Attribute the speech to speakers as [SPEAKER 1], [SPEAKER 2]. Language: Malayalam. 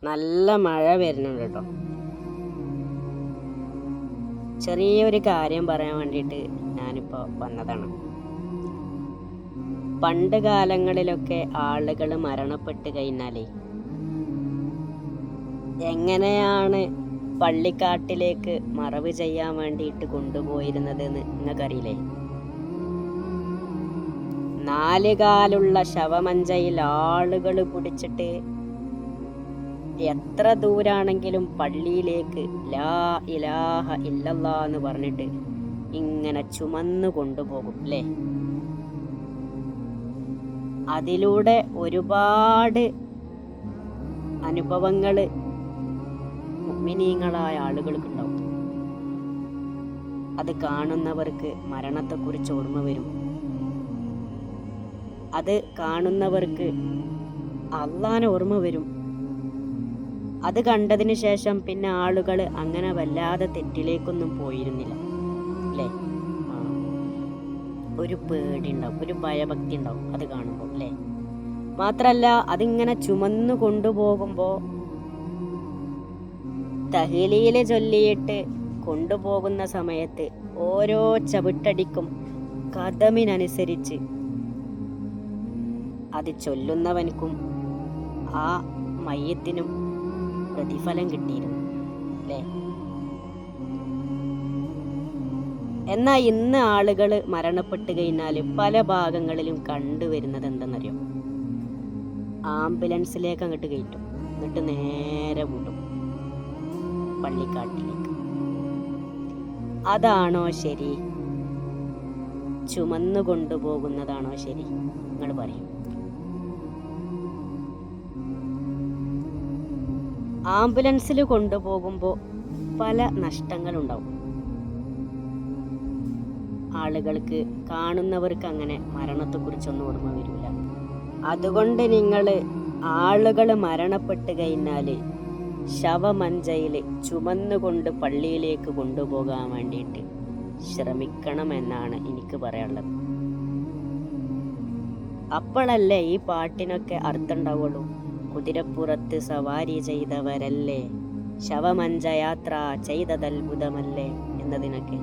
[SPEAKER 1] നല്ല മഴ വരുന്നുണ്ട് കേട്ടോ. ചെറിയൊരു കാര്യം പറയാൻ വേണ്ടിയിട്ട് ഞാനിപ്പോൾ വന്നതാണ്. പണ്ട് കാലങ്ങളിലൊക്കെ ആളുകൾ മരണപ്പെട്ട് കഴിഞ്ഞാലേ എങ്ങനെയാണ് പള്ളിക്കാട്ടിലേക്ക് മറവ് ചെയ്യാൻ വേണ്ടിയിട്ട് കൊണ്ടുപോയിരുന്നതെന്ന് നിങ്ങൾക്കറിയില്ലേ? 4 കാലുള്ള ശവമഞ്ചയിൽ ആളുകൾ പിടിച്ചിട്ട് എത്ര ദൂരാണെങ്കിലും പള്ളിയിലേക്ക് ലാ ഇലാഹ ഇല്ലല്ലാ എന്ന് പറഞ്ഞിട്ട് ഇങ്ങനെ ചുമന്നു കൊണ്ടുപോകും അല്ലേ? അതിലൂടെ ഒരുപാട് അനുഭവങ്ങൾ മുഅ്മിനീങ്ങളായ ആളുകൾക്കുണ്ടാവും. അത് കാണുന്നവർക്ക് മരണത്തെക്കുറിച്ച് ഓർമ്മ വരും. അത് കാണുന്നവർക്ക് അള്ളാനെ ഓർമ്മ വരും. അത് കണ്ടതിന് ശേഷം പിന്നെ ആളുകൾ അങ്ങനെ വല്ലാതെ തെറ്റിലേക്കൊന്നും പോയിരുന്നില്ല അല്ലേ? ഒരു പേടി ഉണ്ടാവും, ഒരു ഭയഭക്തി ഉണ്ടാവും അത് കാണുമ്പോൾ അല്ലേ? മാത്രല്ല അതിങ്ങനെ ചുമന്നു കൊണ്ടുപോകുമ്പോൾ തഹ്ലീല് ചൊല്ലിയിട്ട് കൊണ്ടുപോകുന്ന സമയത്ത് ഓരോ ചവിട്ടടിക്കും കദമിനനുസരിച്ച് അത് ചൊല്ലുന്നവനും ആ മയ്യത്തിനും പ്രതിഫലം കിട്ടിയിരുന്നു അല്ലേ? എന്നാൽ ഇന്ന് ആളുകൾ മരണപ്പെട്ട് കഴിഞ്ഞാൽ പല ഭാഗങ്ങളിലും കണ്ടുവരുന്നത് എന്തെന്നറിയോ? ആംബുലൻസിലേക്ക് അങ്ങോട്ട് കയറ്റും, എന്നിട്ട് നേരെ വിടും പള്ളിക്കാട്ടിലേക്ക്. അതാണോ ശരി? ചുമന്നു കൊണ്ടുപോകുന്നതാണോ ശരി? നിങ്ങൾ പറയും. ആംബുലൻസിൽ കൊണ്ടുപോകുമ്പോൾ പല നഷ്ടങ്ങളുണ്ടാവും. ആളുകൾക്ക്, കാണുന്നവർക്ക് അങ്ങനെ മരണത്തെക്കുറിച്ചൊന്നും ഓർമ്മ വരില്ല. അതുകൊണ്ട് നിങ്ങൾ ആളുകൾ മരണപ്പെട്ട് കഴിഞ്ഞാൽ ശവമഞ്ചയിൽ ചുമന്നുകൊണ്ട് പള്ളിയിലേക്ക് കൊണ്ടുപോകാൻ വേണ്ടിയിട്ട് ശ്രമിക്കണമെന്നാണ് എനിക്ക് പറയാനുള്ളത്. അപ്പോഴല്ലേ ഈ പാട്ടിനൊക്കെ അർത്ഥം ഉണ്ടാവുള്ളൂ. കുതിരപ്പുറത്ത് സവാരി ചെയ്തവരല്ലേ, ശവമഞ്ച യാത്ര ചെയ്തതത്ഭുതമല്ലേ എന്നതിനൊക്കെ